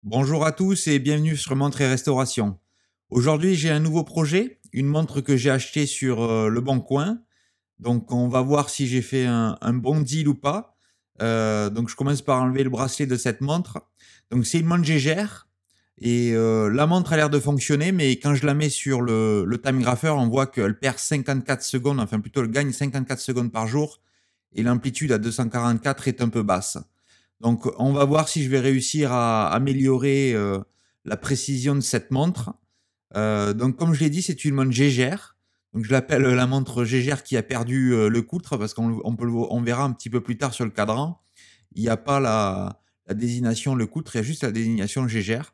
Bonjour à tous et bienvenue sur Montre et Restauration. Aujourd'hui, j'ai un nouveau projet, une montre que j'ai achetée sur Le Bon Coin. Donc, on va voir si j'ai fait un bon deal ou pas. Donc, je commence par enlever le bracelet de cette montre. Donc, c'est une montre Gégère et la montre a l'air de fonctionner, mais quand je la mets sur le time grapher, on voit qu'elle perd 54 secondes, enfin plutôt elle gagne 54 secondes par jour et l'amplitude à 244 est un peu basse. Donc, on va voir si je vais réussir à améliorer la précision de cette montre. Donc, comme je l'ai dit, c'est une montre Gégère. Donc, je l'appelle la montre Gégère qui a perdu le coutre parce on verra un petit peu plus tard sur le cadran. Il n'y a pas la désignation le coutre, il y a juste la désignation Gégère.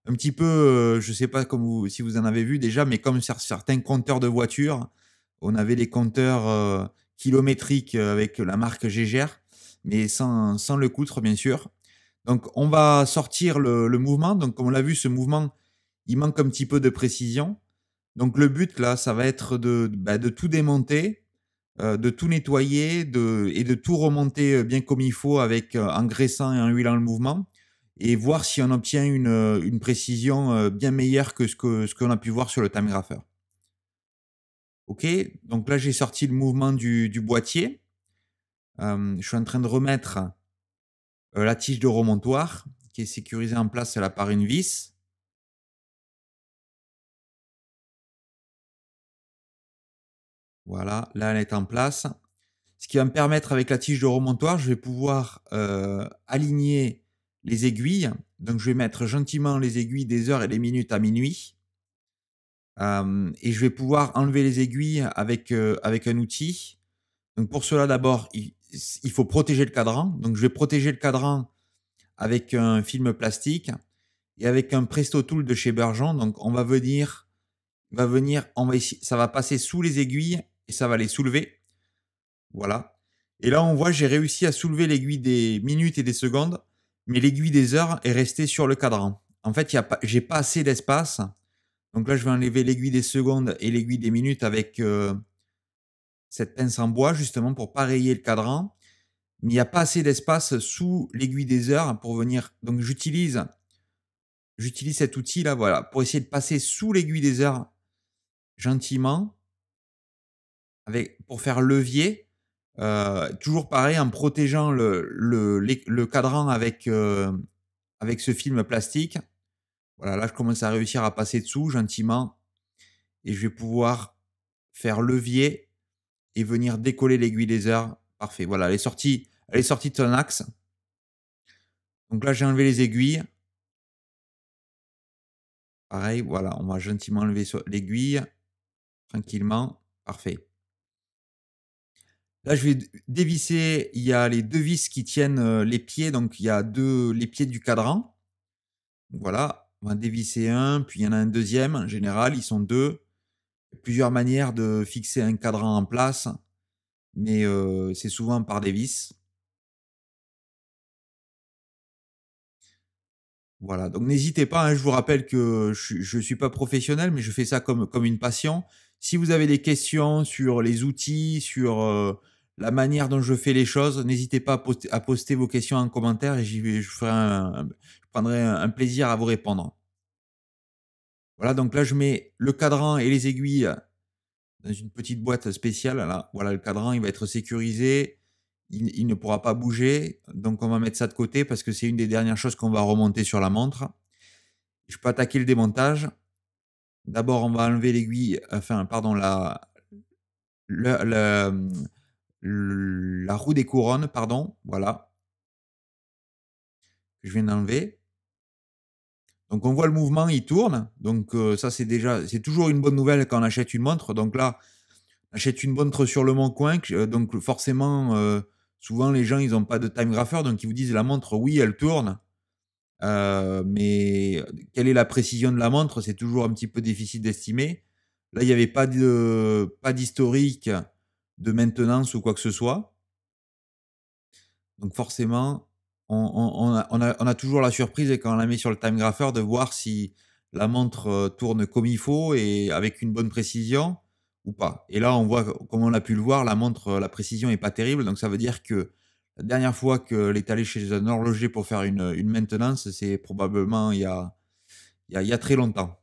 Un petit peu, je ne sais pas si vous en avez vu déjà, mais comme sur certains compteurs de voitures, on avait les compteurs kilométriques avec la marque Gégère, mais sans le coutre, bien sûr. Donc, on va sortir le mouvement. Donc, comme on l'a vu, ce mouvement, il manque un petit peu de précision. Donc, le but, là, ça va être de tout démonter, de tout nettoyer et de tout remonter bien comme il faut avec, en graissant et en huilant le mouvement et voir si on obtient une précision bien meilleure que ce qu'on a pu voir sur le time grapher. OK, donc là, j'ai sorti le mouvement du boîtier. Je suis en train de remettre la tige de remontoir qui est sécurisée en place là par une vis. Voilà, là, elle est en place. Ce qui va me permettre avec la tige de remontoir, je vais pouvoir aligner les aiguilles. Donc, je vais mettre gentiment les aiguilles des heures et des minutes à minuit. Et je vais pouvoir enlever les aiguilles avec un outil. Donc, pour cela, d'abord, il faut protéger le cadran. Donc, je vais protéger le cadran avec un film plastique et avec un Presto Tool de chez Bergeon. Donc, ça va passer sous les aiguilles et ça va les soulever. Voilà. Et là, on voit, j'ai réussi à soulever l'aiguille des minutes et des secondes, mais l'aiguille des heures est restée sur le cadran. En fait, j'ai pas assez d'espace. Donc là, je vais enlever l'aiguille des secondes et l'aiguille des minutes avec cette pince en bois, justement, pour pas rayer le cadran. Mais il n'y a pas assez d'espace sous l'aiguille des heures pour venir. Donc, j'utilise cet outil-là, voilà, pour essayer de passer sous l'aiguille des heures gentiment, pour faire levier. Toujours pareil, en protégeant le cadran avec ce film plastique. Voilà, là, je commence à réussir à passer dessous gentiment et je vais pouvoir faire levier et venir décoller l'aiguille des heures. Parfait, voilà, elle est sortie de son axe. Donc là, j'ai enlevé les aiguilles. Pareil, voilà, on va gentiment enlever l'aiguille tranquillement. Parfait. Là, je vais dévisser. Il y a les deux vis qui tiennent les pieds. Donc, il y a les pieds du cadran. Voilà, on va dévisser un, puis il y en a un deuxième. En général, ils sont deux. Il y a plusieurs manières de fixer un cadran en place, mais c'est souvent par des vis. Voilà, donc n'hésitez pas, hein, je vous rappelle que je suis pas professionnel, mais je fais ça comme une passion. Si vous avez des questions sur les outils, sur la manière dont je fais les choses, n'hésitez pas à poster vos questions en commentaire et je prendrai un plaisir à vous répondre. Voilà, donc là, je mets le cadran et les aiguilles dans une petite boîte spéciale. Là, voilà, le cadran, il va être sécurisé. Il ne pourra pas bouger. Donc, on va mettre ça de côté parce que c'est une des dernières choses qu'on va remonter sur la montre. Je peux attaquer le démontage. D'abord, on va enlever l'aiguille, enfin, pardon, le- le- la roue des couronnes, pardon. Voilà, que je viens d'enlever. Donc, on voit le mouvement, il tourne. Donc, ça, c'est toujours une bonne nouvelle quand on achète une montre. Donc là, achète une montre sur le Bon Coin, donc forcément, souvent les gens, ils n'ont pas de time grapher, donc ils vous disent la montre, oui, elle tourne, mais quelle est la précision de la montre? C'est toujours un petit peu difficile d'estimer. Là, il n'y avait pas d'historique de maintenance ou quoi que ce soit. Donc forcément, on a toujours la surprise quand on la met sur le time grapher de voir si la montre tourne comme il faut et avec une bonne précision ou pas. Et là, on voit, comme on a pu le voir, la montre, la précision est pas terrible. Donc ça veut dire que La dernière fois qu'elle est allée chez un horloger pour faire une maintenance, c'est probablement il y a très longtemps.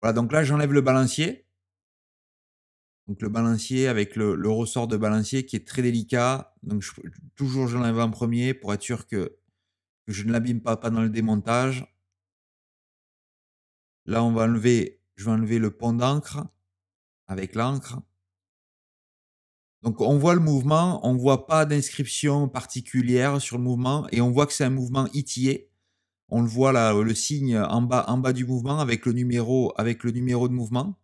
Voilà, donc là, j'enlève le balancier. Donc le balancier avec le ressort de balancier qui est très délicat. Donc toujours je l'enlève en premier pour être sûr que je ne l'abîme pas pendant le démontage. Là, je vais enlever le pont d'encre avec l'encre. Donc on voit le mouvement, on voit pas d'inscription particulière sur le mouvement et on voit que c'est un mouvement étillé. On le voit là, le signe en bas du mouvement avec le numéro de mouvement.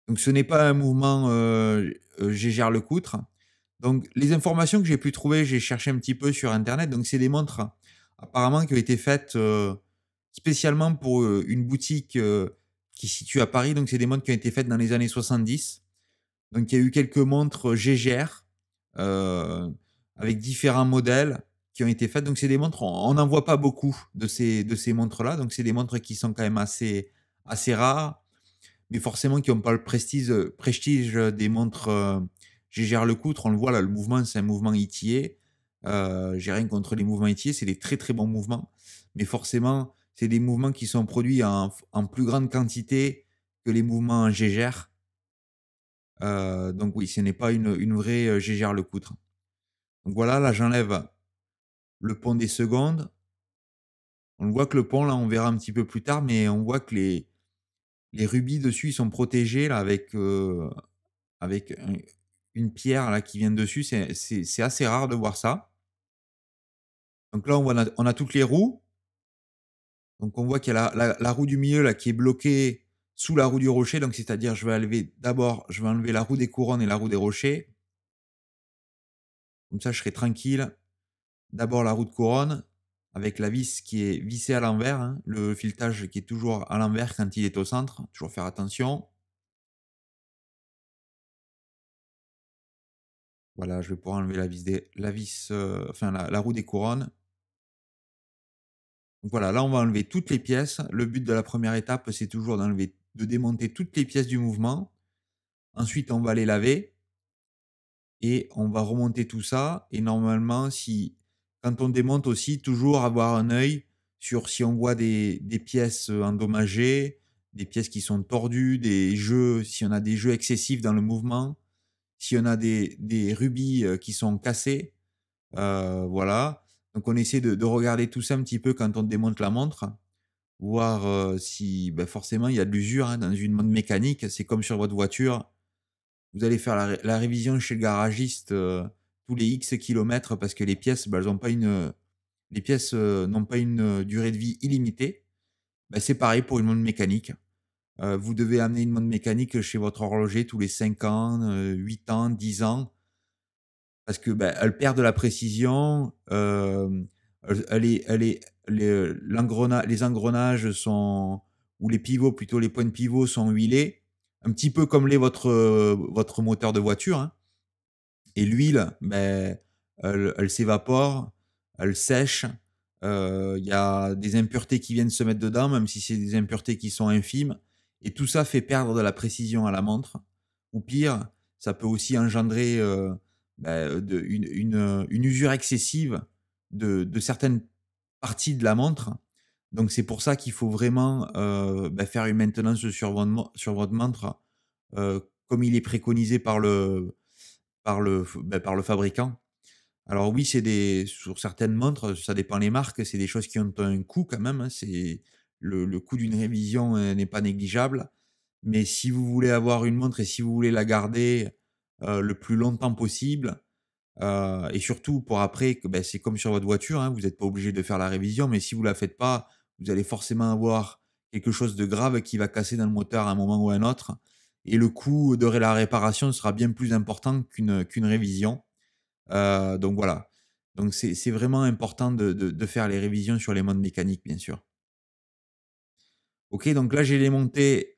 Donc ce n'est pas un mouvement, Gégère Lecoutre. Donc les informations que j'ai pu trouver, j'ai cherché un petit peu sur internet, donc c'est des montres apparemment qui ont été faites, spécialement pour, une boutique, qui se situe à Paris. Donc c'est des montres qui ont été faites dans les années 70. Donc il y a eu quelques montres Gégère, heu, avec différents modèles qui ont été faites. Donc c'est des montres, on n'en voit pas beaucoup de ces montres-là, donc c'est des montres qui sont quand même assez rares, mais forcément qui ont pas le prestige des montres, Gégère-Lecoutre. On le voit là, le mouvement, c'est un mouvement étillé. J'ai rien contre les mouvements étillés, c'est des très, très bons mouvements, mais forcément, c'est des mouvements qui sont produits en plus grande quantité que les mouvements en Gégère. Donc oui, ce n'est pas une vraie, Gégère-Lecoutre. Donc voilà, là, j'enlève le pont des secondes. On voit que le pont, là, on verra un petit peu plus tard, mais on voit que les rubis dessus, ils sont protégés là avec une pierre là qui vient dessus. C'est assez rare de voir ça. Donc là, on a toutes les roues. Donc on voit qu'il y a la roue du milieu là qui est bloquée sous la roue du rocher. Donc c'est-à-dire, je vais enlever la roue des couronnes et la roue des rochers. Comme ça, je serai tranquille. D'abord la roue de couronne avec la vis qui est vissée à l'envers, hein, le filetage qui est toujours à l'envers quand il est au centre. Toujours faire attention. Voilà, je vais pouvoir enlever enfin la roue des couronnes. Donc voilà, là, on va enlever toutes les pièces. Le but de la première étape, c'est toujours de démonter toutes les pièces du mouvement. Ensuite, on va les laver et on va remonter tout ça. Et normalement, quand on démonte aussi, toujours avoir un œil sur si on voit des pièces endommagées, des pièces qui sont tordues, si on a des jeux excessifs dans le mouvement, si on a des rubis qui sont cassés. Voilà. Donc on essaie de regarder tout ça un petit peu quand on démonte la montre. Voir, si, bah, forcément il y a de l'usure, hein, dans une montre mécanique. C'est comme sur votre voiture, vous allez faire la révision chez le garagiste, tous les X kilomètres parce que les pièces, bah, elles ont pas les pièces, n'ont pas une, durée de vie illimitée. Bah, c'est pareil pour une montre mécanique. Vous devez amener une montre mécanique chez votre horloger tous les 5 ans, 8 ans, 10 ans parce que, bah, elle perd de la précision. Les engrenages sont, ou les pivots plutôt, les points de pivot sont huilés, un petit peu comme l'est votre moteur de voiture, hein. Et l'huile, beh, elle s'évapore, elle sèche, il y a des impuretés qui viennent se mettre dedans, même si c'est des impuretés qui sont infimes, et tout ça fait perdre de la précision à la montre. Ou pire, ça peut aussi engendrer, une usure excessive de certaines parties de la montre. Donc c'est pour ça qu'il faut vraiment, faire une maintenance sur votre montre, comme il est préconisé par le fabricant. Alors oui, sur certaines montres, ça dépend les marques, c'est des choses qui ont un coût quand même, hein. Le coût d'une révision, n'est pas négligeable. Mais si vous voulez avoir une montre et si vous voulez la garder, le plus longtemps possible, et surtout pour après que, c'est comme sur votre voiture, hein, vous n'êtes pas obligé de faire la révision, mais si vous la faites pas, vous allez forcément avoir quelque chose de grave qui va casser dans le moteur à un moment ou à un autre, et le coût de la réparation sera bien plus important qu'une révision. Donc voilà. Donc c'est vraiment important de faire les révisions sur les montres mécaniques, bien sûr. OK, donc là, j'ai démonté,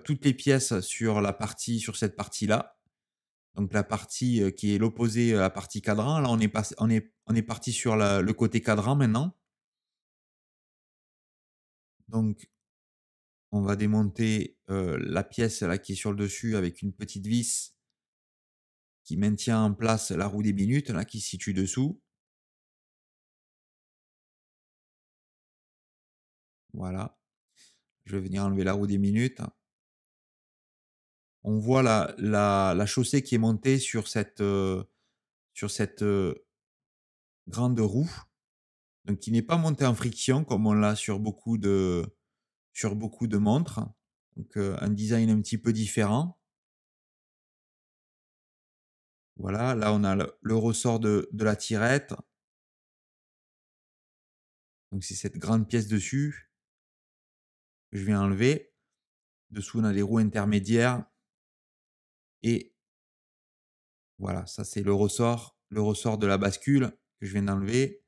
toutes les pièces sur cette partie-là. Donc la partie, qui est l'opposé à la partie cadran. Là, on est parti sur le côté cadran maintenant. Donc on va démonter, la pièce là qui est sur le dessus avec une petite vis qui maintient en place la roue des minutes, là, qui se situe dessous. Voilà. Je vais venir enlever la roue des minutes. On voit la chaussée qui est montée sur cette, grande roue, donc qui n'est pas montée en friction comme on l'a sur beaucoup de montres. Donc, un design un petit peu différent. Voilà, là on a le ressort de la tirette. Donc c'est cette grande pièce dessus que je viens enlever. Dessous, on a les roues intermédiaires et voilà, ça c'est le ressort de la bascule que je viens d'enlever.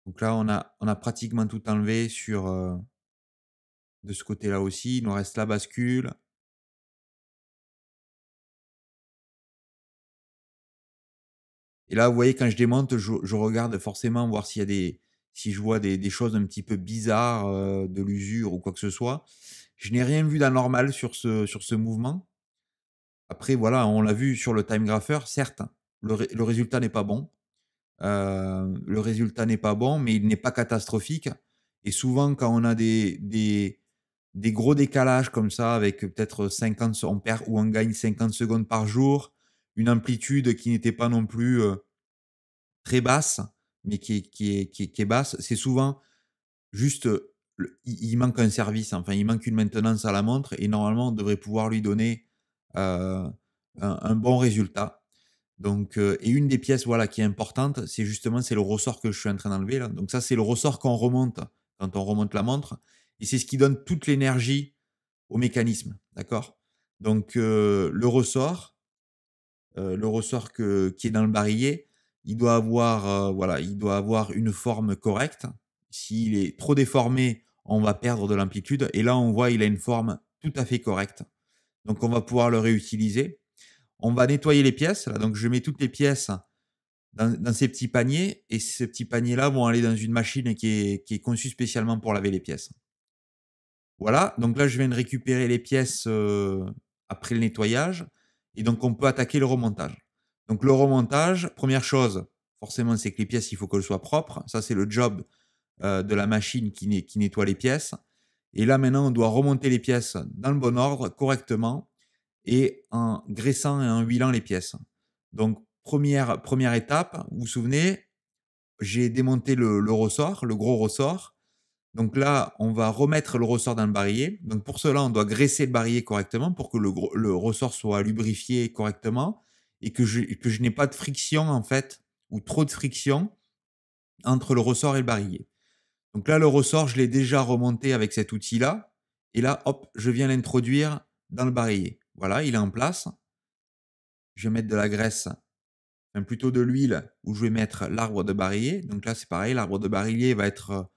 Donc là, on a pratiquement tout enlevé de ce côté-là aussi. Il nous reste la bascule. Et là, vous voyez, quand je démonte, je regarde forcément voir s'il y a si je vois des choses un petit peu bizarres, de l'usure ou quoi que ce soit. Je n'ai rien vu d'anormal sur ce mouvement. Après, voilà, on l'a vu sur le time grapher, certes, le résultat n'est pas bon. Le résultat n'est pas bon, mais il n'est pas catastrophique. Et souvent, quand on a des gros décalages comme ça, avec peut-être 50, on perd ou on gagne 50 secondes par jour, une amplitude qui n'était pas non plus très basse, mais qui est basse, c'est souvent juste, il manque un service, enfin, il manque une maintenance à la montre et normalement, on devrait pouvoir lui donner un bon résultat. Donc, et une des pièces, voilà, qui est importante, c'est le ressort que je suis en train d'enlever là. Donc ça, c'est le ressort qu'on remonte quand on remonte la montre et c'est ce qui donne toute l'énergie au mécanisme, d'accord? Donc, le ressort qui est dans le barillet, il doit avoir, voilà, il doit avoir une forme correcte. S'il est trop déformé, on va perdre de l'amplitude et là, on voit, il a une forme tout à fait correcte. Donc on va pouvoir le réutiliser. On va nettoyer les pièces, là, donc je mets toutes les pièces dans ces petits paniers et ces petits paniers-là vont aller dans une machine qui est conçue spécialement pour laver les pièces. Voilà, donc là, je viens de récupérer les pièces, après le nettoyage et donc on peut attaquer le remontage. Donc le remontage, première chose, forcément, c'est que les pièces, il faut qu'elles soient propres. Ça, c'est le job, de la machine qui nettoie les pièces et là, maintenant, on doit remonter les pièces dans le bon ordre, correctement et en graissant et en huilant les pièces. Donc première étape, vous vous souvenez, j'ai démonté le ressort, le gros ressort. Donc là, on va remettre le ressort dans le barillet. Donc pour cela, on doit graisser le barillet correctement pour que le ressort soit lubrifié correctement et que je n'ai pas de friction en fait, ou trop de friction entre le ressort et le barillet. Donc là, le ressort, je l'ai déjà remonté avec cet outil-là et là, hop, je viens l'introduire dans le barillet. Voilà, il est en place. Je vais mettre de la graisse, enfin plutôt de l'huile où je vais mettre l'arbre de barillet. Donc là, c'est pareil, l'arbre de barillet va être,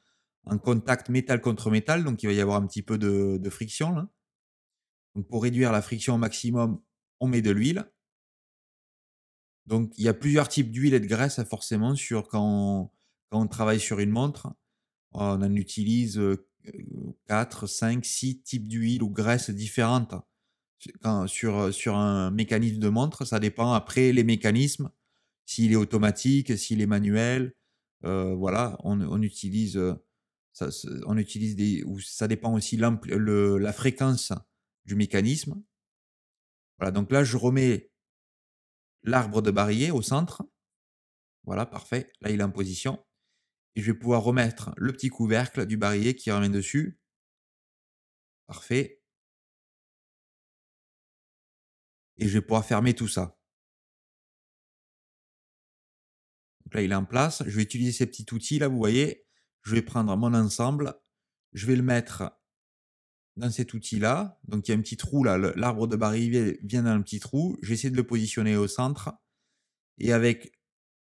en contact métal contre métal, donc il va y avoir un petit peu de friction là. Donc pour réduire la friction au maximum, on met de l'huile. Donc il y a plusieurs types d'huile et de graisse, forcément quand on travaille sur une montre. On en utilise, 4, 5, 6 types d'huile ou graisses différentes. Sur un mécanisme de montre, ça dépend après les mécanismes, s'il est automatique, s'il est manuel, voilà, on utilise, on utilise des ou ça dépend aussi la fréquence du mécanisme. Voilà, donc là, je remets l'arbre de barillet au centre. Voilà, parfait. Là, il est en position et je vais pouvoir remettre le petit couvercle du barillet qui ramène dessus. Parfait, et je vais pouvoir fermer tout ça. Donc là, il est en place. Je vais utiliser ces petits outils là, vous voyez. Je vais prendre mon ensemble, je vais le mettre dans cet outil-là. Donc il y a un petit trou là, l'arbre de barillet vient dans un petit trou. J'essaie de le positionner au centre et avec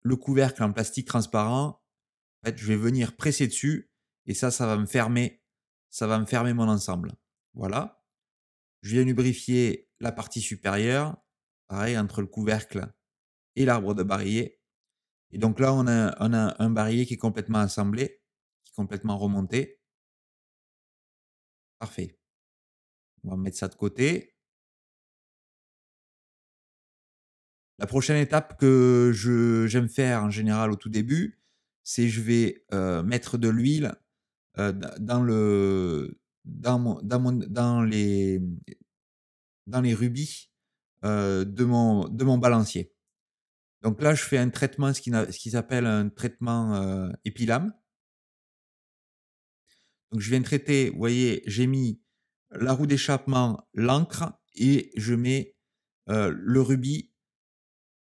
le couvercle en plastique transparent, en fait, je vais venir presser dessus et ça va me fermer mon ensemble. Voilà. Je viens lubrifier la partie supérieure, pareil entre le couvercle et l'arbre de barillet. Et donc là, on a un barillet qui est complètement assemblé, qui est complètement remonté. Parfait. On va mettre ça de côté. La prochaine étape que j'aime faire en général au tout début, c'est je vais, mettre de l'huile, dans le dans les rubis, de mon balancier. Donc là, je fais un traitement, ce qui s'appelle un traitement, Epilame. Donc je viens traiter, vous voyez, j'ai mis la roue d'échappement, l'encre et je mets, le rubis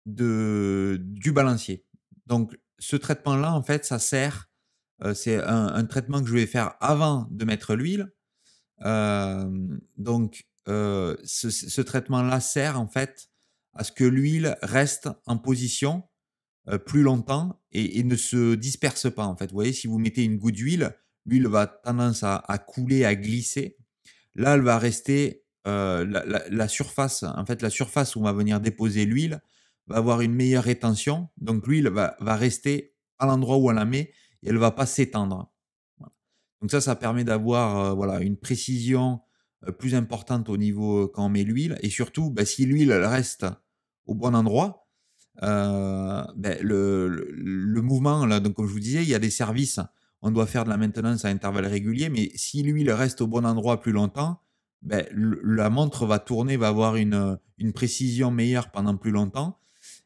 du balancier. Donc ce traitement-là, en fait, ça sert, c'est un traitement que je vais faire avant de mettre l'huile. Donc ce traitement-là sert, en fait, à ce que l'huile reste en position, plus longtemps et ne se disperse pas, en fait. Vous voyez, si vous mettez une goutte d'huile, l'huile va tendance à couler, à glisser. Là, elle va rester, la surface, en fait, la surface où on va venir déposer l'huile va avoir une meilleure rétention. Donc l'huile va rester à l'endroit où on la met et elle va pas s'étendre. Voilà. Donc ça permet d'avoir, voilà, une précision, plus importante au niveau, quand on met l'huile et surtout, bah, si l'huile, elle reste au bon endroit, beh, le mouvement là, donc comme je vous disais, il y a des services, on doit faire de la maintenance à intervalles réguliers, mais si l'huile reste au bon endroit plus longtemps, beh, le la montre va tourner, va avoir une précision meilleure pendant plus longtemps,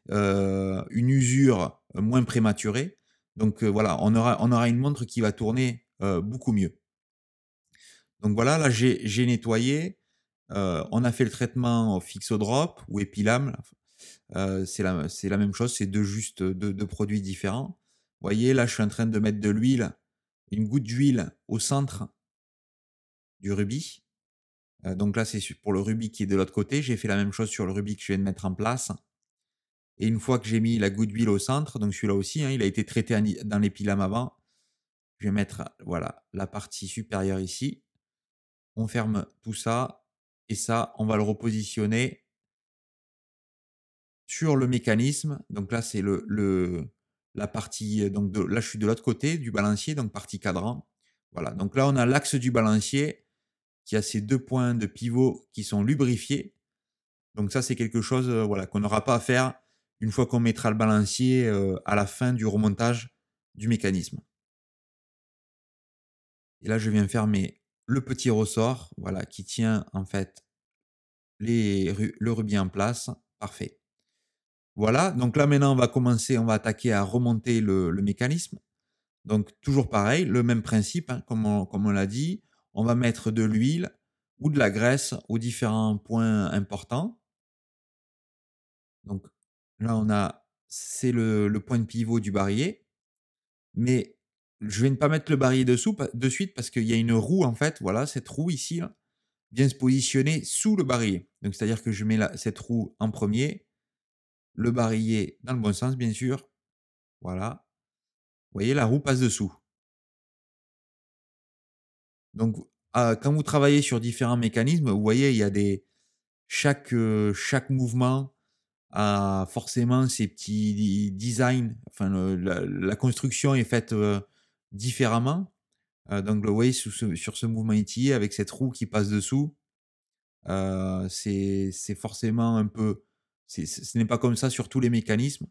une usure, moins prématurée. Donc, voilà, on aura une montre qui va tourner, beaucoup mieux. Donc voilà, là j'ai nettoyé, on a fait le traitement Fixodrop ou Epilam. C'est la même chose, c'est 2 juste 2 produits différents. Vous voyez, là, je suis en train de mettre de l'huile, une goutte d'huile au centre du rubis. Donc là, c'est pour le rubis qui est de l'autre côté. J'ai fait la même chose sur le rubis que je viens de mettre en place et une fois que j'ai mis la goutte d'huile au centre, donc celui-là aussi, hein, il a été traité dans l'épilame avant. Je vais mettre, voilà, la partie supérieure ici. On ferme tout ça et ça, on va le repositionner sur le mécanisme. Donc là, c'est la partie, donc là, je suis de l'autre côté du balancier, donc partie cadran. Voilà, donc là, on a l'axe du balancier qui a ces 2 points de pivot qui sont lubrifiés. Donc ça, c'est quelque chose, voilà, qu'on n'aura pas à faire une fois qu'on mettra le balancier, à la fin du remontage du mécanisme. Et là, je viens fermer le petit ressort, voilà, qui tient en fait le rubis en place. Parfait. Voilà, donc là maintenant on va attaquer à remonter le mécanisme. Donc toujours pareil, le même principe, hein, comme on l'a dit, on va mettre de l'huile ou de la graisse aux différents points importants. Donc là c'est le point de pivot du barillet, mais je vais ne pas mettre le barillet de suite parce qu'il y a une roue en fait, voilà, cette roue ici là, vient se positionner sous le barillet. Donc c'est-à-dire que je mets cette roue en premier, le barillet dans le bon sens bien sûr, voilà. Vous voyez, la roue passe dessous. Donc, quand vous travaillez sur différents mécanismes, vous voyez, il y a chaque mouvement a forcément ses petits designs. Enfin, la construction est faite, différemment. Donc, vous voyez, sur ce mouvement étillé avec cette roue qui passe dessous, c'est forcément un peu ce n'est pas comme ça sur tous les mécanismes,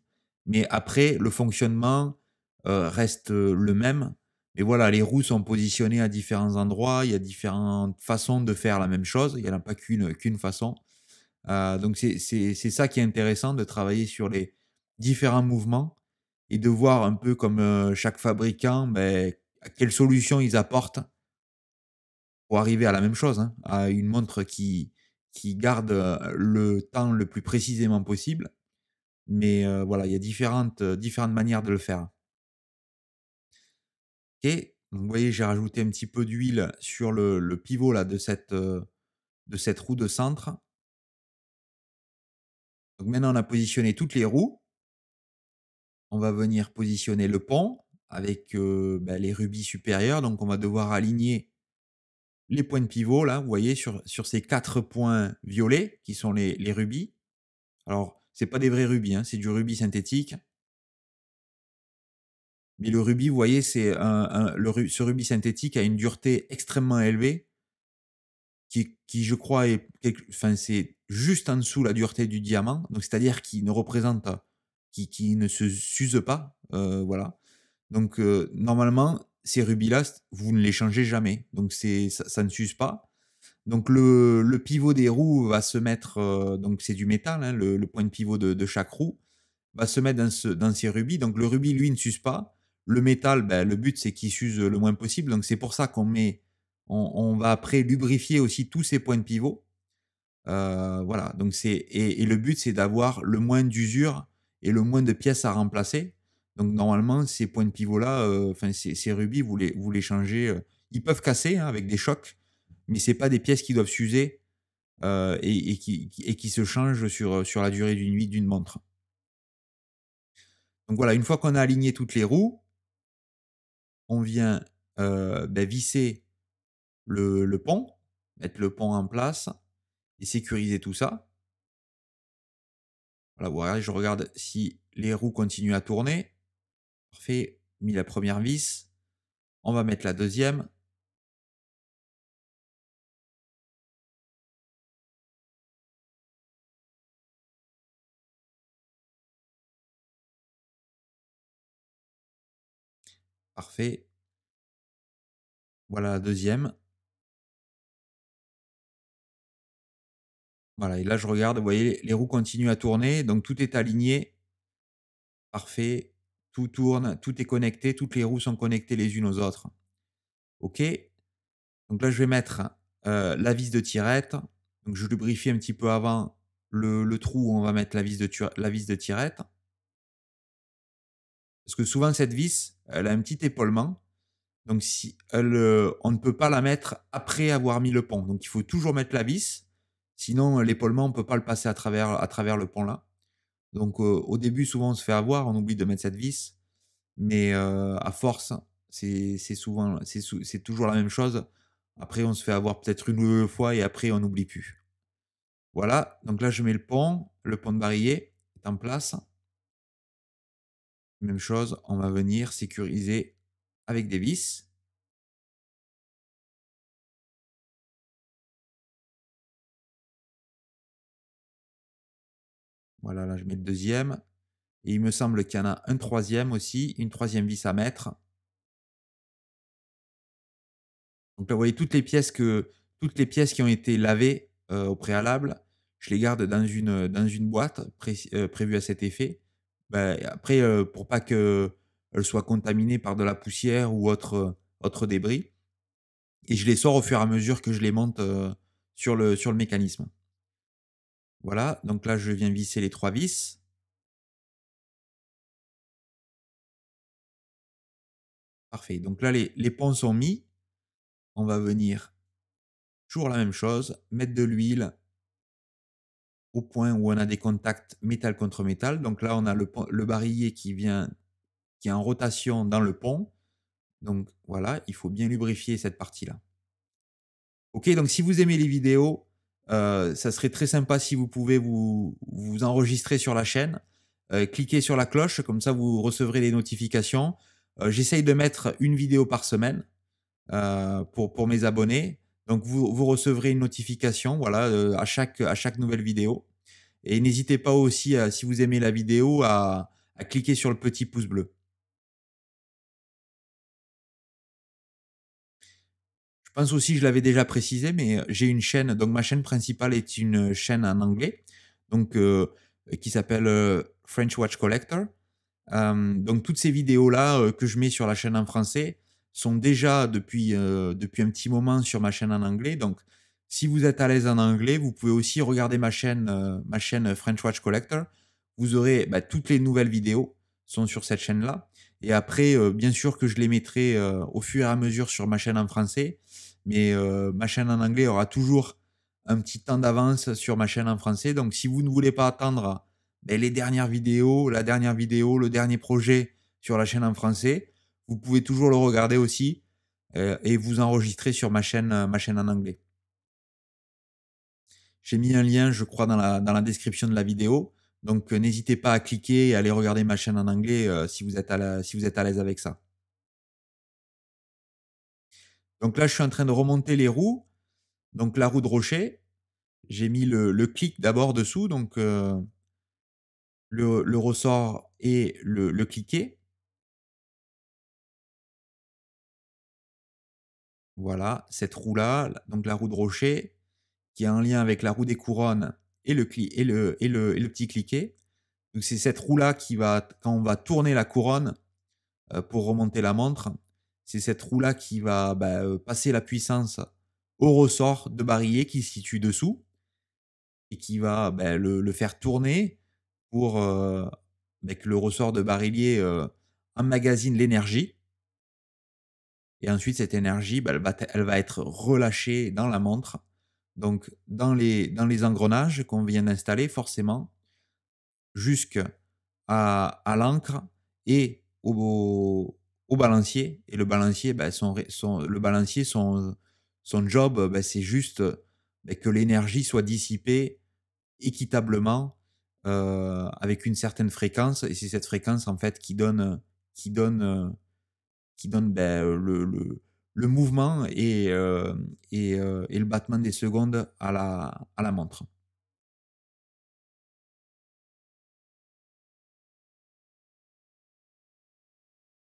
mais après le fonctionnement, reste, le même. Mais voilà, les roues sont positionnées à différents endroits, il y a différentes façons de faire la même chose, il y en a pas qu'une façon. Donc c'est ça qui est intéressant de travailler sur les différents mouvements et de voir un peu comme, chaque fabricant, beh, quelle solution ils apportent pour arriver à la même chose, hein, à une montre qui garde, le temps le plus précisément possible. Mais, voilà, il y a différentes manières de le faire. OK, donc vous voyez, j'ai rajouté un petit peu d'huile sur le pivot là de cette roue de centre. Donc maintenant on a positionné toutes les roues. On va venir positionner le pont avec, bah, les rubis supérieurs. Donc on va devoir aligner les points de pivot là, vous voyez sur ces 4 points violets qui sont les rubis. Alors, c'est pas des vrais rubis, hein, c'est du rubis synthétique. Mais le rubis, vous voyez, c'est ce rubis synthétique a une dureté extrêmement élevée qui je crois est enfin, c'est juste en dessous la dureté du diamant, donc c'est-à-dire qui ne représente qui ne se s'use pas, voilà. Donc normalement, ces rubis-là, vous ne les changez jamais, donc ça ne s'use pas. Donc le pivot des roues va se mettre, donc c'est du métal, hein, le point de pivot de chaque roue va se mettre dans ces rubis. Donc le rubis, lui, ne s'use pas. Le métal, le but, c'est qu'il s'use le moins possible. Donc c'est pour ça on va après lubrifier aussi tous ces points de pivot. Voilà, donc et le but, c'est d'avoir le moins d'usure et le moins de pièces à remplacer. Donc normalement, ces points de pivot-là, enfin ces rubis, vous les changez, ils peuvent casser, hein, avec des chocs, mais c'est pas des pièces qui doivent s'user, et qui se changent sur la durée d'une vie d'une montre. Donc voilà, une fois qu'on a aligné toutes les roues, on vient, visser le pont, mettre le pont en place et sécuriser tout ça. Voilà, je regarde si les roues continuent à tourner. Parfait, mis la première vis. On va mettre la deuxième. Parfait. Voilà la deuxième. Voilà, et là je regarde, vous voyez, les roues continuent à tourner, donc tout est aligné. Parfait. Tout tourne, tout est connecté, toutes les roues sont connectées les unes aux autres. OK. Donc là, je vais mettre, la vis de tirette. Donc je lubrifie un petit peu avant le trou où on va mettre la vis de tirette. Parce que souvent cette vis, elle a un petit épaulement. Donc si elle, on ne peut pas la mettre après avoir mis le pont. Donc il faut toujours mettre la vis, sinon l'épaulement, on ne peut pas le passer à travers le pont là. Donc au début, souvent on se fait avoir, on oublie de mettre cette vis, mais à force, c'est souvent c'est toujours la même chose. Après on se fait avoir peut-être une ou 2 fois et après on n'oublie plus. Voilà, donc là je mets le pont de barillet est en place. Même chose, on va venir sécuriser avec des vis. Voilà, là je mets le deuxième. Et il me semble qu'il y en a un troisième aussi, une troisième vis à mettre. Donc là, vous voyez toutes les pièces qui ont été lavées, au préalable, je les garde dans une boîte prévue à cet effet. Après, pour pas qu'elles soient contaminées par de la poussière ou autre débris, et je les sors au fur et à mesure que je les monte, sur le mécanisme. Voilà, donc là, je viens visser les 3 vis. Parfait, donc là, les ponts sont mis. On va venir, toujours la même chose, mettre de l'huile au point où on a des contacts métal contre métal. Donc là, on a le barillet qui est en rotation dans le pont. Donc voilà, il faut bien lubrifier cette partie-là. OK, donc si vous aimez les vidéos, ça serait très sympa si vous pouvez vous enregistrer sur la chaîne, cliquez sur la cloche, comme ça vous recevrez les notifications. J'essaye de mettre une vidéo par semaine, pour mes abonnés. Donc vous recevrez une notification, voilà, à chaque nouvelle vidéo. Et n'hésitez pas aussi, si vous aimez la vidéo, à cliquer sur le petit pouce bleu. Je pense aussi, je l'avais déjà précisé, mais j'ai une chaîne, donc ma chaîne principale est une chaîne en anglais, donc qui s'appelle, French Watch Collector. Donc toutes ces vidéos-là, que je mets sur la chaîne en français sont déjà depuis un petit moment sur ma chaîne en anglais. Donc si vous êtes à l'aise en anglais, vous pouvez aussi regarder ma chaîne French Watch Collector. Vous aurez, toutes les nouvelles vidéos sont sur cette chaîne-là, et après, bien sûr que je les mettrai, au fur et à mesure sur ma chaîne en français, mais ma chaîne en anglais aura toujours un petit temps d'avance sur ma chaîne en français. Donc si vous ne voulez pas attendre, les dernières vidéos, la dernière vidéo, le dernier projet sur la chaîne en français, vous pouvez toujours le regarder aussi, et vous enregistrer sur ma chaîne en anglais. J'ai mis un lien, je crois, dans la description de la vidéo, donc n'hésitez pas à cliquer et à aller regarder ma chaîne en anglais, si vous êtes si vous êtes à l'aise avec ça. Donc là, je suis en train de remonter les roues, donc la roue de rocher. J'ai mis le clic d'abord dessous, donc le ressort et le cliquet. Voilà, cette roue-là, donc la roue de rocher, qui est en lien avec la roue des couronnes et le cli et le petit cliquet. Donc c'est cette roue-là qui va quand on va tourner la couronne, pour remonter la montre, c'est cette roue-là qui va, passer la puissance au ressort de barillet qui se situe dessous et qui va, le faire tourner pour, que le ressort de barillet, emmagasine l'énergie et ensuite cette énergie, elle va être relâchée dans la montre. Donc dans les engrenages qu'on vient d'installer forcément, jusqu'à à l'ancre et au balancier et le balancier, son job, c'est juste, que l'énergie soit dissipée équitablement, avec une certaine fréquence et c'est cette fréquence en fait qui donne, heu, qui donne, le mouvement et le battement des secondes à la montre.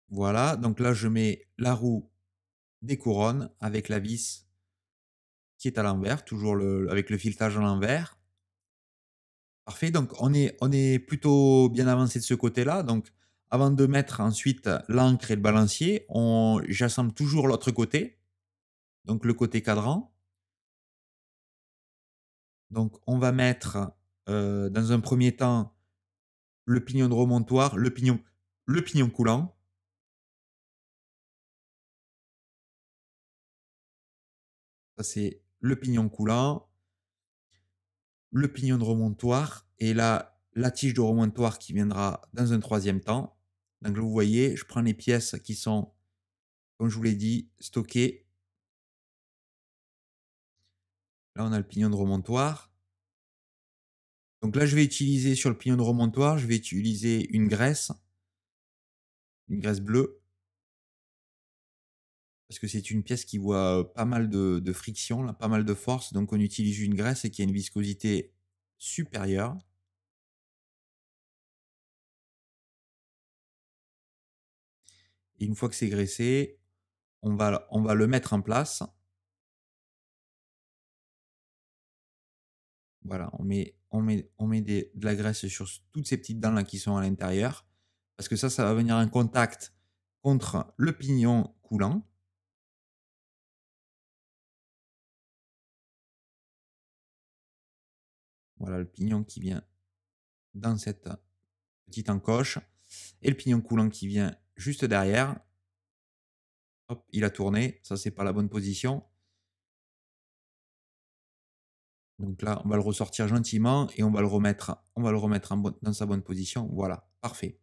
Voilà, donc là je mets la roue des couronnes avec la vis qui est à l'envers, toujours avec le filetage à l'envers. Parfait, donc on est plutôt bien avancé de ce côté-là. Donc avant de mettre ensuite l'ancre et le balancier, j'assemble toujours l'autre côté, donc le côté cadran. Donc on va mettre, dans un premier temps, le pignon de remontoir, le pignon coulant. Ça c'est le pignon coulant, le pignon de remontoir et là, la tige de remontoir qui viendra dans un troisième temps. Donc là, vous voyez, je prends les pièces qui sont, comme je vous l'ai dit, stockées. Là, on a le pignon de remontoir. Donc là, je vais utiliser sur le pignon de remontoir, je vais utiliser une graisse bleue, parce que c'est une pièce qui voit pas mal de friction, là, pas mal de force. Donc on utilise une graisse qui a une viscosité supérieure. Et une fois que c'est graissé, on va le mettre en place. Voilà, on met de la graisse sur toutes ces petites dents là qui sont à l'intérieur, parce que ça va venir en contact contre le pignon coulant. Voilà le pignon qui vient dans cette petite encoche et le pignon coulant qui vient juste derrière. Hop, il a tourné, ça c'est pas la bonne position. Donc là, on va le ressortir gentiment et on va le remettre dans sa bonne position. Voilà, parfait.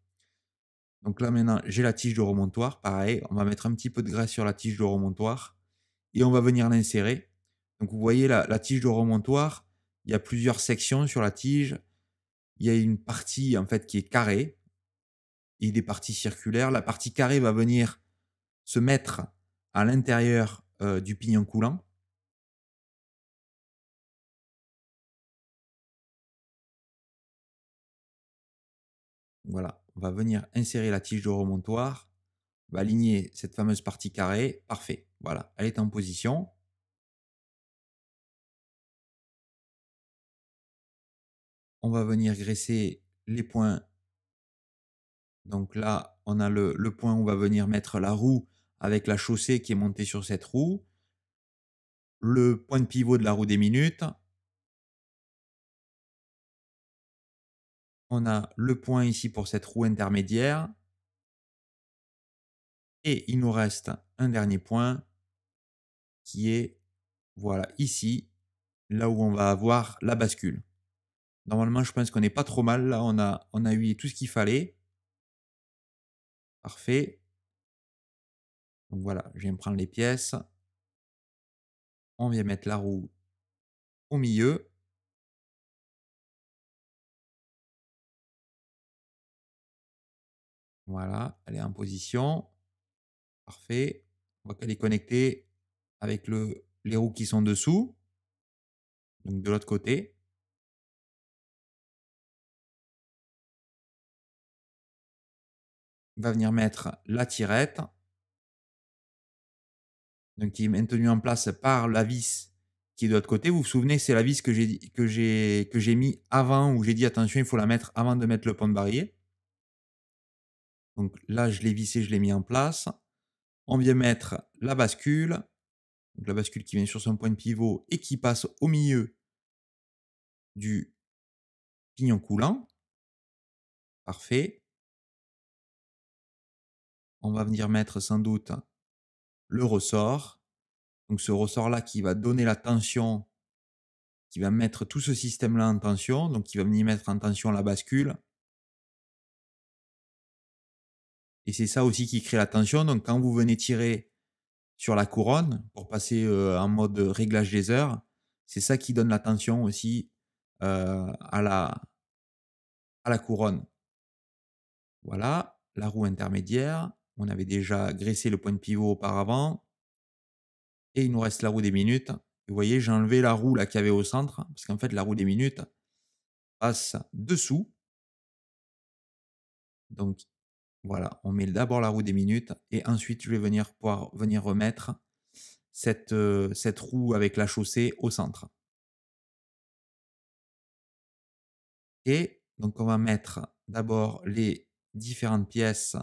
Donc là maintenant, j'ai la tige de remontoir, pareil, on va mettre un petit peu de graisse sur la tige de remontoir et on va venir l'insérer. Donc vous voyez la tige de remontoir, il y a plusieurs sections sur la tige. Il y a une partie en fait qui est carrée et des parties circulaires. La partie carrée va venir se mettre à l'intérieur, du pignon coulant. Voilà, on va venir insérer la tige de remontoir, on va aligner cette fameuse partie carrée, parfait. Voilà, elle est en position. On va venir graisser les points. Donc là, on a le point où on va venir mettre la roue avec la chaussée qui est montée sur cette roue, le point de pivot de la roue des minutes. On a le point ici pour cette roue intermédiaire et il nous reste un dernier point qui est, voilà, ici, là où on va avoir la bascule. Normalement, je pense qu'on n'est pas trop mal. Là, on a eu tout ce qu'il fallait. Parfait. Donc voilà, je viens prendre les pièces. On vient mettre la roue au milieu. Voilà, elle est en position. Parfait. On voit qu'elle est connectée avec les roues qui sont dessous. Donc de l'autre côté, on va venir mettre la tirette, donc qui est maintenue en place par la vis qui est de l'autre côté. Vous vous souvenez, c'est la vis que j'ai mis avant, où j'ai dit: «Attention, il faut la mettre avant de mettre le pont de barillet». Donc là, je l'ai vissé, je l'ai mis en place. On vient mettre la bascule, donc la bascule qui vient sur son point de pivot et qui passe au milieu du pignon coulant. Parfait. On va venir mettre sans doute le ressort. Donc ce ressort-là qui va donner la tension, qui va mettre tout ce système-là en tension, donc qui va venir mettre en tension la bascule. Et c'est ça aussi qui crée la tension. Donc quand vous venez tirer sur la couronne pour passer en mode réglage des heures, c'est ça qui donne la tension aussi à la couronne. Voilà, la roue intermédiaire. On avait déjà graissé le point de pivot auparavant. Et il nous reste la roue des minutes. Vous voyez, j'ai enlevé la roue là qu'il y avait au centre, parce qu'en fait, la roue des minutes passe dessous. Donc voilà, on met d'abord la roue des minutes et ensuite je vais pouvoir venir remettre cette roue avec la chaussée au centre. Et donc on va mettre d'abord les différentes pièces.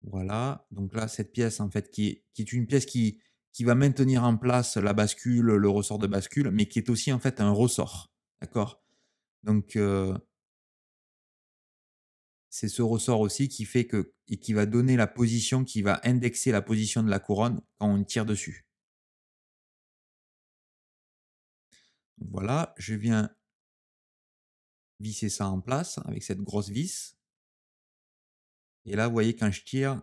Voilà, donc là, cette pièce en fait qui est une pièce qui va maintenir en place la bascule, le ressort de bascule, mais qui est aussi en fait un ressort. D'accord? Donc c'est ce ressort aussi qui fait que et qui va donner la position, qui va indexer la position de la couronne quand on tire dessus. Donc voilà, je viens visser ça en place avec cette grosse vis. Et là, vous voyez, quand je tire,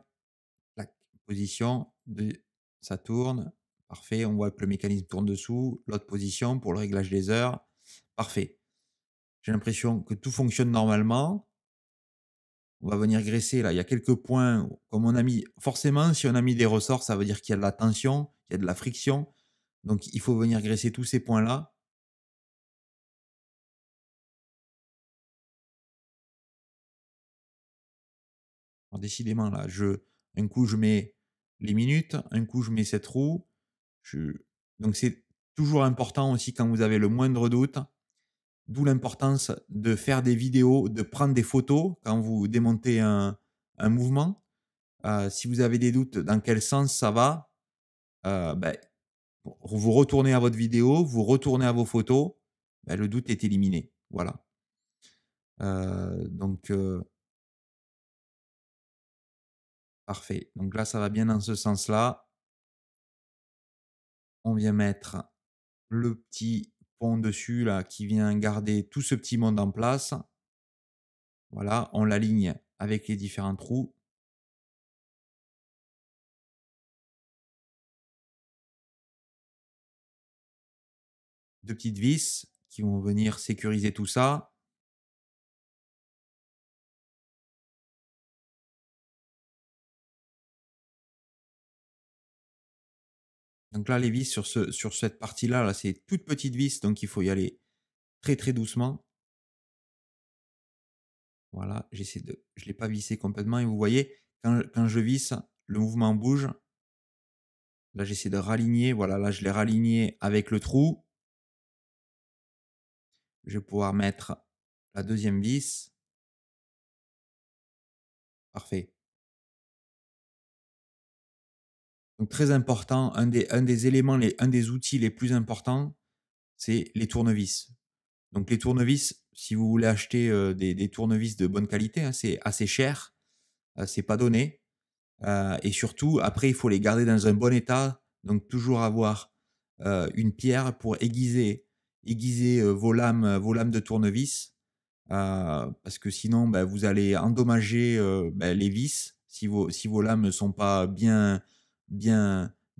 tac, position de ça tourne. Parfait, on voit que le mécanisme tourne dessous. L'autre position pour le réglage des heures. Parfait. J'ai l'impression que tout fonctionne normalement. On va venir graisser là. Il y a quelques points comme on a mis. Forcément, si on a mis des ressorts, ça veut dire qu'il y a de la tension, il y a de la friction. Donc il faut venir graisser tous ces points-là. Alors décidément là, un coup je mets les minutes, un coup je mets cette roue. Je donc c'est toujours important aussi quand vous avez le moindre doute, d'où l'importance de faire des vidéos, de prendre des photos quand vous démontez un mouvement. Si vous avez des doutes dans quel sens ça va, beh, vous retournez à votre vidéo, vous retournez à vos photos, le doute est éliminé. Voilà. Donc parfait. Donc là, ça va bien dans ce sens-là. On vient mettre le petit pont dessus là qui vient garder tout ce petit monde en place. Voilà, on l'aligne avec les différents trous. Deux petites vis qui vont venir sécuriser tout ça. Donc là, les vis sur cette partie-là, là, c'est toute petite vis, donc il faut y aller très très doucement. Voilà, je l'ai pas vissé complètement et vous voyez, quand je visse, le mouvement bouge. Là, j'essaie de raligner. Voilà, là, je l'ai raligné avec le trou. Je vais pouvoir mettre la deuxième vis. Parfait. Donc très important, un des éléments, un des outils les plus importants, c'est les tournevis. Donc les tournevis, si vous voulez acheter des tournevis de bonne qualité, hein, c'est assez cher, c'est pas donné. Et surtout, après, il faut les garder dans un bon état. Donc toujours avoir une pierre pour aiguiser vos lames de tournevis. Parce que sinon, vous allez endommager les vis si vos lames ne sont pas bien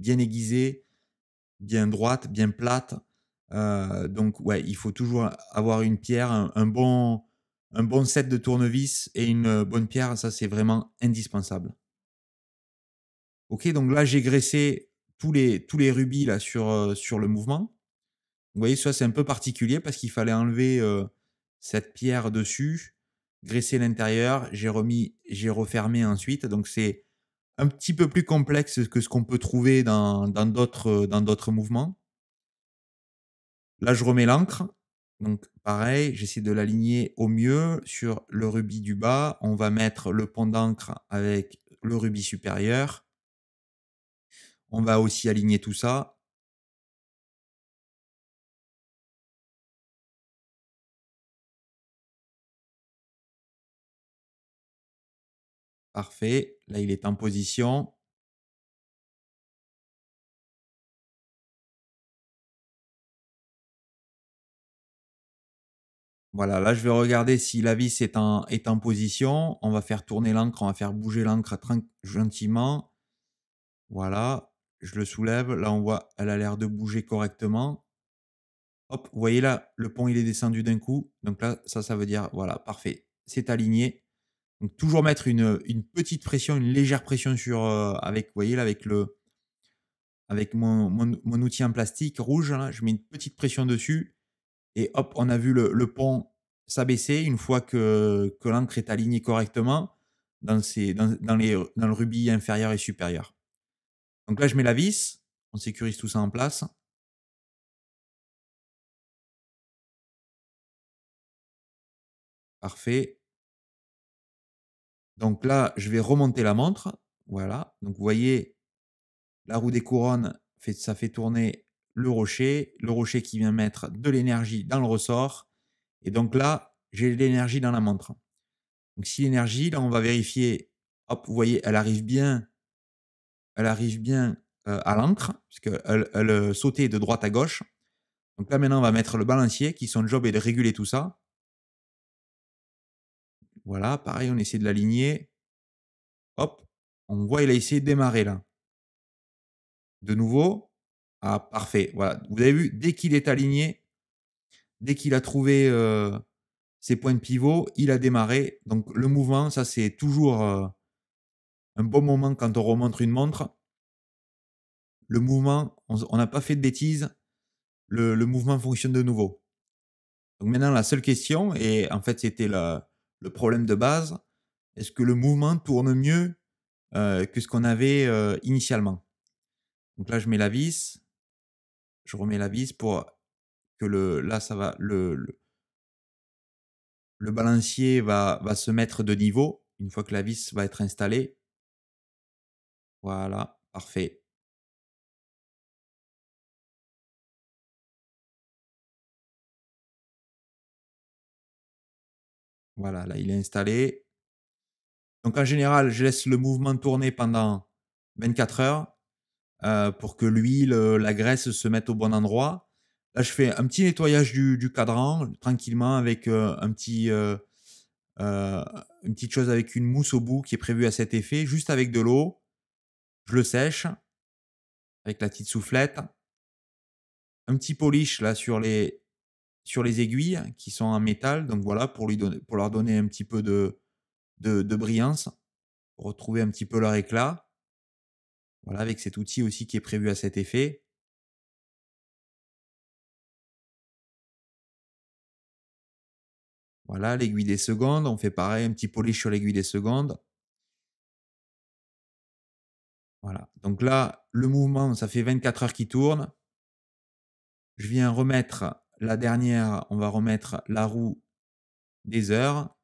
aiguisées, bien droites, bien plates. Donc ouais, il faut toujours avoir une pierre, un bon set de tournevis et une bonne pierre, ça c'est vraiment indispensable. OK, donc là j'ai graissé tous les rubis là sur le mouvement. Vous voyez, ça, c'est un peu particulier parce qu'il fallait enlever, cette pierre dessus, graisser l'intérieur. J'ai refermé ensuite, donc c'est un petit peu plus complexe que ce qu'on peut trouver dans d'autres mouvements. Là, je remets l'encre, donc pareil, j'essaie de l'aligner au mieux sur le rubis du bas. On va mettre le pont d'encre avec le rubis supérieur. On va aussi aligner tout ça. Parfait. Là, il est en position. Voilà, là, je vais regarder si la vis est en position. On va faire tourner l'encre, on va faire bouger l'encre gentiment. Voilà, je le soulève. Là, on voit, elle a l'air de bouger correctement. Hop, vous voyez là, le pont, il est descendu d'un coup. Donc là, ça veut dire, voilà, parfait, c'est aligné. Donc toujours mettre une petite pression, une légère pression sur, avec, vous voyez là, avec mon outil en plastique rouge, là, je mets une petite pression dessus et hop, on a vu le pont s'abaisser une fois que l'encre est alignée correctement dans le rubis inférieur et supérieur. Donc là, je mets la vis, on sécurise tout ça en place. Parfait. Donc là, je vais remonter la montre. Voilà. Donc vous voyez, la roue des couronnes, ça fait tourner le rocher qui vient mettre de l'énergie dans le ressort. Et donc là, j'ai l'énergie dans la montre. Donc si l'énergie, là, on va vérifier, hop, vous voyez, elle arrive bien à l'encre, puisqu'elle sautait de droite à gauche. Donc là, maintenant, on va mettre le balancier, qui son job est de réguler tout ça. Voilà, pareil, on essaie de l'aligner. Hop, on voit, il a essayé de démarrer là. De nouveau. Ah, parfait. Voilà. Vous avez vu, dès qu'il est aligné, dès qu'il a trouvé ses points de pivot, il a démarré. Donc le mouvement, ça c'est toujours un bon moment quand on remonte une montre. Le mouvement, on n'a pas fait de bêtises, le mouvement fonctionne de nouveau. Donc maintenant, la seule question, et en fait c'était le problème de base, est-ce que le mouvement tourne mieux que ce qu'on avait initialement? Donc là, je mets la vis, je remets la vis pour que là, ça va, le balancier va se mettre de niveau une fois que la vis va être installée. Voilà, parfait. Voilà, là, il est installé. Donc en général, je laisse le mouvement tourner pendant 24 heures pour que l'huile, la graisse se mettent au bon endroit. Là, je fais un petit nettoyage du cadran tranquillement avec heu, une petite chose avec une mousse au bout qui est prévue à cet effet, juste avec de l'eau. Je le sèche avec la petite soufflette. Un petit polish là sur les aiguilles qui sont en métal, donc voilà, pour leur donner un petit peu de brillance, pour retrouver un petit peu leur éclat. Voilà, avec cet outil aussi qui est prévu à cet effet. Voilà, l'aiguille des secondes, on fait pareil, un petit polish sur l'aiguille des secondes. Voilà, donc là, le mouvement, ça fait 24 heures qu'il tourne. Je viens remettre la dernière, on va remettre la roue des heures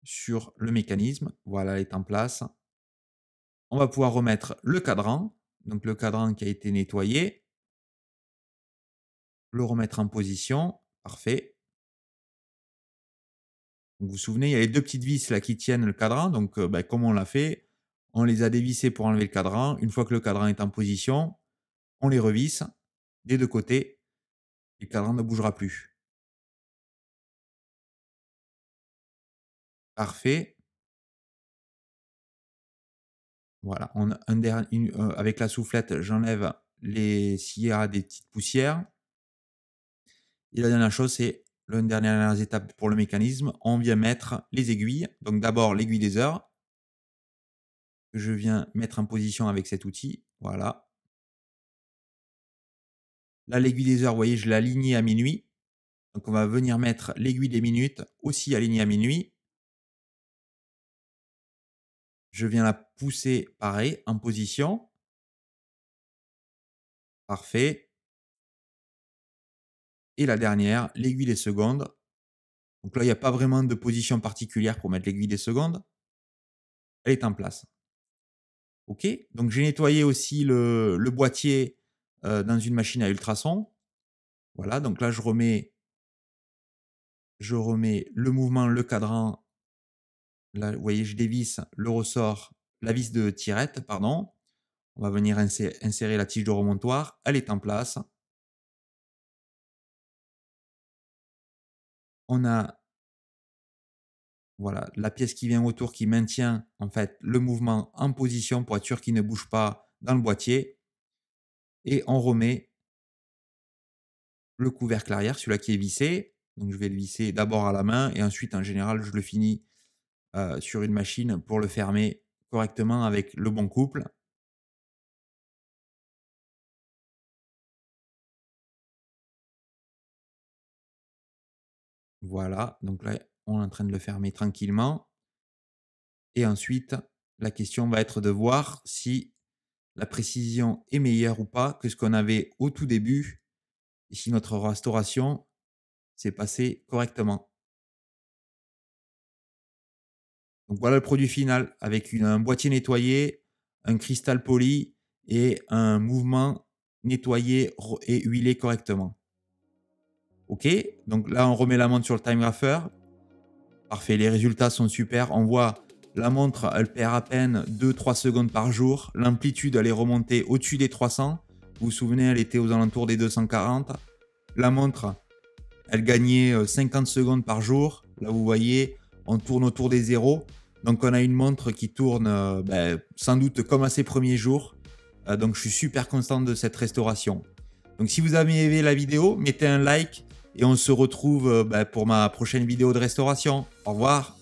sur le mécanisme. Voilà, elle est en place. On va pouvoir remettre le cadran, donc le cadran qui a été nettoyé, le remettre en position. Parfait. Donc vous vous souvenez, il y a les 2 petites vis là qui tiennent le cadran, donc bah, comme on l'a fait, on les a dévissées pour enlever le cadran. Une fois que le cadran est en position, on les revisse des 2 côtés et le cadran ne bougera plus. Parfait. Voilà, on a un der une avec la soufflette, j'enlève les s'il y a des petites poussières et la dernière chose, c'est le dernière étape pour le mécanisme, on vient mettre les aiguilles. Donc d'abord l'aiguille des heures que je viens mettre en position avec cet outil, voilà. Là, l'aiguille des heures, vous voyez, je l'ai alignée à minuit. Donc, on va venir mettre l'aiguille des minutes aussi alignée à minuit. Je viens la pousser, pareil, en position. Parfait. Et la dernière, l'aiguille des secondes. Donc là, il n'y a pas vraiment de position particulière pour mettre l'aiguille des secondes. Elle est en place. OK. Donc, j'ai nettoyé aussi le boîtier dans une machine à ultrasons. Voilà, donc là, je remets le mouvement, le cadran. Là, vous voyez, je dévisse le ressort, la vis de tirette, pardon. On va venir insérer la tige de remontoir. Elle est en place. On a voilà, la pièce qui vient autour qui maintient en fait le mouvement en position pour être sûr qu'il ne bouge pas dans le boîtier. Et on remet le couvercle arrière, celui-là qui est vissé. Donc je vais le visser d'abord à la main et ensuite en général je le finis sur une machine pour le fermer correctement avec le bon couple. Voilà, donc là on est en train de le fermer tranquillement. Et ensuite, la question va être de voir si la précision est meilleure ou pas que ce qu'on avait au tout début et si notre restauration s'est passée correctement. Donc voilà le produit final avec un boîtier nettoyé, un cristal poli et un mouvement nettoyé et huilé correctement. OK, donc là on remet la montre sur le time grapher. Parfait, les résultats sont super. On voit la montre, elle perd à peine 2-3 secondes par jour. L'amplitude, elle est remontée au-dessus des 300. Vous vous souvenez, elle était aux alentours des 240. La montre, elle gagnait 50 secondes par jour. Là, vous voyez, on tourne autour des zéros. Donc, on a une montre qui tourne sans doute comme à ses premiers jours. Donc, je suis super content de cette restauration. Donc, si vous avez aimé la vidéo, mettez un like et on se retrouve pour ma prochaine vidéo de restauration. Au revoir.